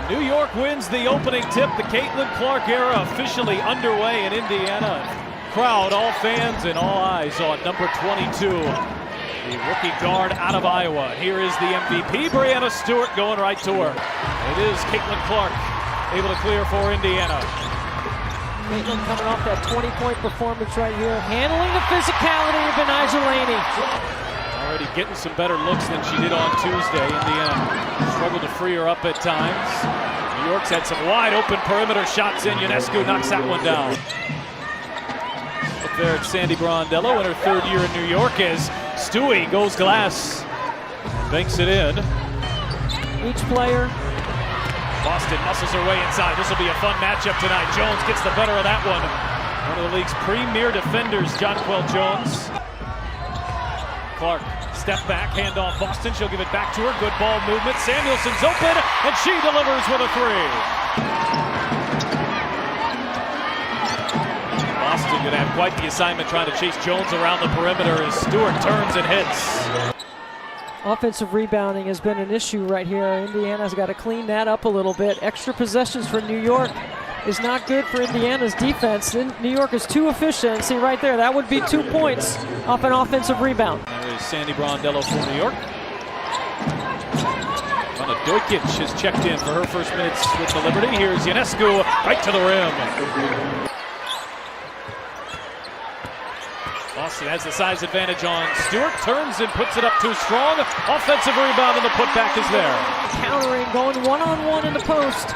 New York wins the opening tip. The Caitlin Clark era officially underway in Indiana. Crowd, all fans and all eyes on number 22, the rookie guard out of Iowa. Here is the MVP, Breanna Stewart, going right to her. It is Caitlin Clark able to clear for Indiana. Caitlin coming off that 20-point performance right here, handling the physicality of Betnijah Laney. Already getting some better looks than she did on Tuesday. Indiana struggled to free her up at times. New York's had some wide open perimeter shots in. Ionescu knocks that one down. Up there at Sandy Brondello in her third year in New York as Stewie goes glass. Banks it in. Each player. Boston muscles her way inside. This will be a fun matchup tonight. Jones gets the better of that one. One of the league's premier defenders, Jonquel Jones. Clark, step back, hand off Boston. She'll give it back to her. Good ball movement. Samuelson's open, and she delivers with a three. Boston going to have quite the assignment trying to chase Jones around the perimeter as Stewart turns and hits. Offensive rebounding has been an issue right here. Indiana's got to clean that up a little bit. Extra possessions for New York is not good for Indiana's defense. New York is too efficient. See right there, that would be 2 points off an offensive rebound. There is Sandy Brondello from New York. Anna Dojkic has checked in for her first minutes with the Liberty. Here's Ionescu right to the rim. Boston has the size advantage on Stewart, turns and puts it up too strong. Offensive rebound and the putback is there. Countering, going one-on-one in the post.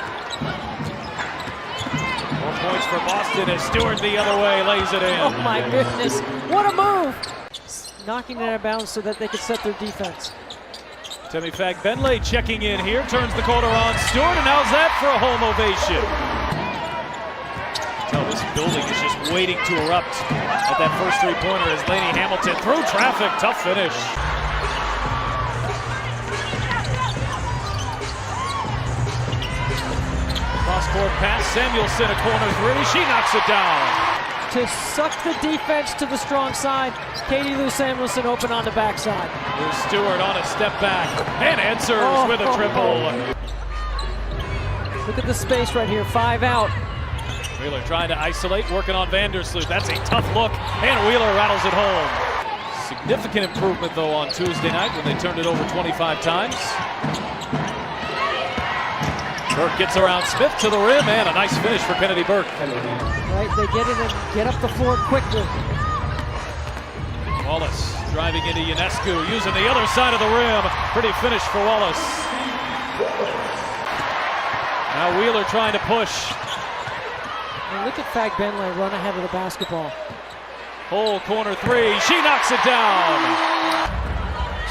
4 points for Boston as Stewart the other way lays it in. Oh my goodness, what a move! Knocking it out of bounds so that they could set their defense. Temi Fagbenle checking in here, turns the corner on Stewart, and how's that for a home ovation? Oh, this building is just waiting to erupt at that first three-pointer as Laney Hamilton through traffic, tough finish. Cross-court pass, Samuelson, a corner three, she knocks it down. To suck the defense to the strong side, Katie Lou Samuelson open on the backside. Here's Stewart on a step back and answers with a triple. Look at the space right here, 5 out. Wheeler trying to isolate, working on Vandersloot. That's a tough look, and Wheeler rattles it home. Significant improvement, though, on Tuesday night when they turned it over 25 times. Burke gets around Smith to the rim, and a nice finish for Kennedy Burke. Right, they get it and get up the floor quickly. Wallace driving into Ionescu, using the other side of the rim. Pretty finish for Wallace. Now Wheeler trying to push. And look at Fagbenle run ahead of the basketball. Whole corner three, she knocks it down.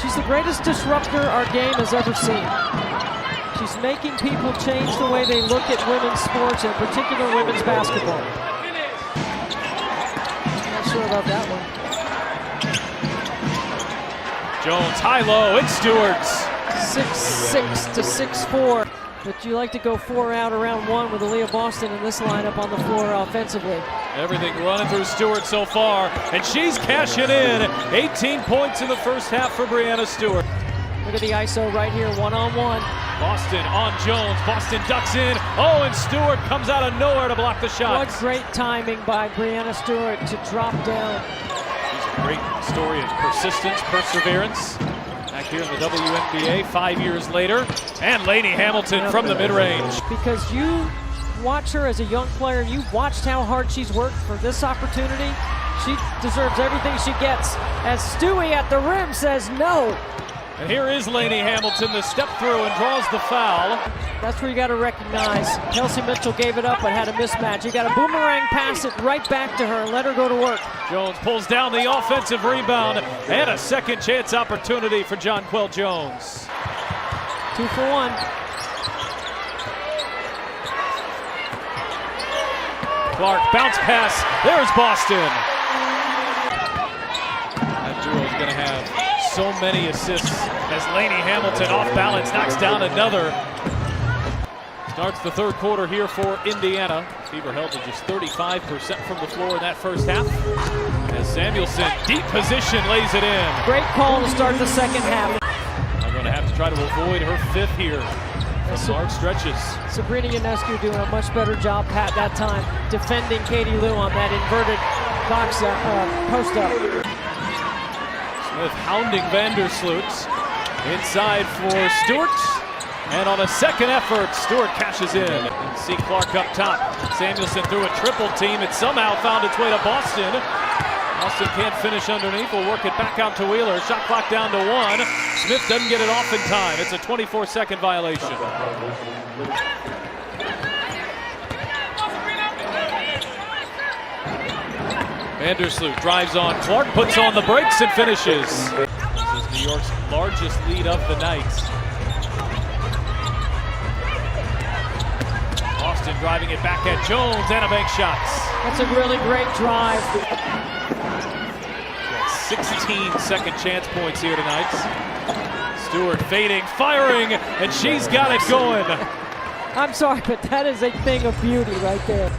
She's the greatest disruptor our game has ever seen. She's making people change the way they look at women's sports, in particular women's basketball. Not sure about that one. Jones, high-low, it's Stewart's. 6'6" to 6'4". But you like to go 4 out around 1 with Aaliyah Boston in this lineup on the floor offensively. Everything running through Stewart so far, and she's cashing in. 18 points in the first half for Breanna Stewart. Look at the ISO right here, one-on-one. Boston on Jones. Boston ducks in. Oh, and Stewart comes out of nowhere to block the shot. What great timing by Breanna Stewart to drop down. She's a great story of persistence, perseverance. Back here in the WNBA 5 years later. And Laney Hamilton from the mid-range. Because you watch her as a young player, and you watched how hard she's worked for this opportunity. She deserves everything she gets. As Stewie at the rim says no. And here is Laney Hamilton, the step through and draws the foul. That's where you got to recognize. Kelsey Mitchell gave it up but had a mismatch. You got to boomerang pass it right back to her and let her go to work. Jones pulls down the offensive rebound and a second chance opportunity for Jonquel Jones. 2 for 1. Clark, bounce pass. There's Boston. That duo is going to have so many assists as Laney Hamilton off balance knocks down another. Starts the third quarter here for Indiana. Fever held to just 35% from the floor in that first half. As Samuelson, deep position, lays it in. Great call to start the second half. I'm going to have to try to avoid her fifth here from large stretches. Sabrina Ionescu doing a much better job at that time defending Katie Lou on that inverted box post up. Smith hounding Vandersloot. Inside for Stewart. And on a second effort, Stewart cashes in. And see Clark up top. Samuelson threw a triple team. It somehow found its way to Boston. Boston can't finish underneath. We'll work it back out to Wheeler. Shot clock down to 1. Smith doesn't get it off in time. It's a 24-second violation. Vandersloot drives on Clark, puts on the brakes and finishes. This is New York's largest lead of the night. Boston driving it back at Jones and a bank shots. That's a really great drive. 16 second chance points here tonight. Stewart fading, firing, and she's got it going. I'm sorry, but that is a thing of beauty right there.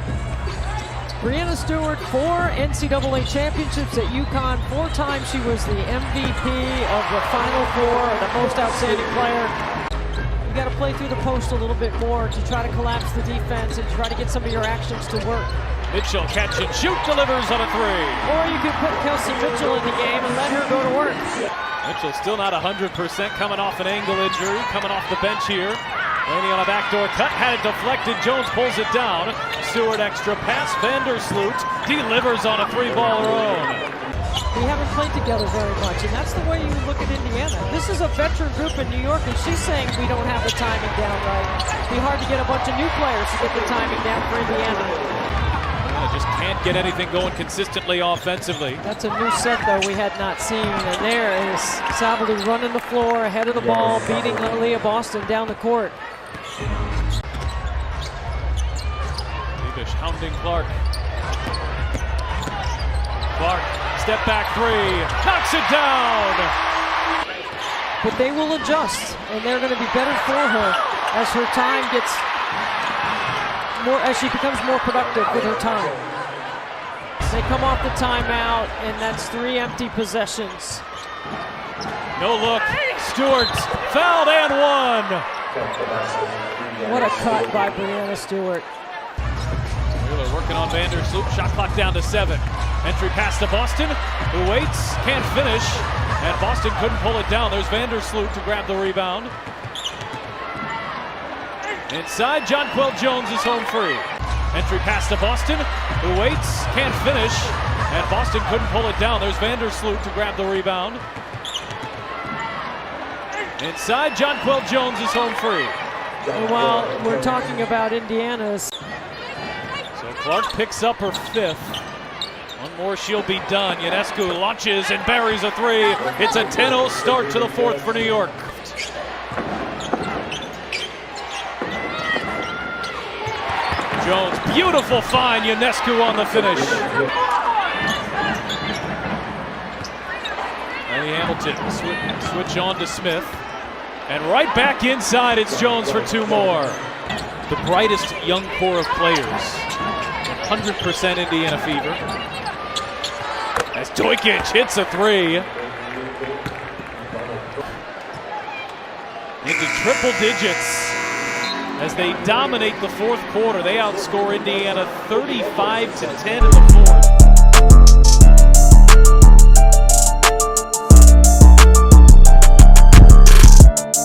Breanna Stewart, 4 NCAA championships at UConn. 4 times she was the MVP of the Final Four, the most outstanding player. You got to play through the post a little bit more to try to collapse the defense and try to get some of your actions to work. Mitchell catch and shoot, delivers on a 3. Or you could put Kelsey Mitchell in the game and let her go to work. Mitchell still not 100%, coming off an ankle injury, coming off the bench here. Laney on a backdoor cut, had it deflected, Jones pulls it down. Stewart extra pass, Vandersloot delivers on a 3-ball own. We haven't played together very much, and that's the way you look at Indiana. This is a veteran group in New York, and she's saying we don't have the timing down right. It'd be hard to get a bunch of new players to get the timing down for Indiana. Just can't get anything going consistently offensively. That's a new set, though, we had not seen. And there is Sabalu running the floor, ahead of the ball, beating Leah Boston down the court. Lebish hounding Clark. Clark, step back 3, knocks it down! But they will adjust, and they're going to be better for her as her time gets more, as she becomes more productive with her time. They come off the timeout, and that's 3 empty possessions. No look, Stewart fouled and 1. What a cut by Breanna Stewart. Wheeler working on Vandersloot, shot clock down to 7. Entry pass to Boston, who waits, can't finish, and Boston couldn't pull it down. There's Vandersloot to grab the rebound. Inside, Jonquel Jones is home free. Entry pass to Boston, who waits, can't finish, and Boston couldn't pull it down. There's Vandersloot to grab the rebound. Inside, Jonquel Jones is home free. And while we're talking about Indiana's, so Clark picks up her 5th. One more, she'll be done. Ionescu launches and buries a 3. It's a 10-0 start to the 4th for New York. Jones, beautiful find, Ionescu on the finish. Lenny Hamilton, switch on to Smith. And right back inside, it's Jones for 2 more. The brightest young core of players. 100% Indiana fever. As Dojkic hits a 3. Into triple digits. As they dominate the 4th quarter, they outscore Indiana 35-10 in the 4th.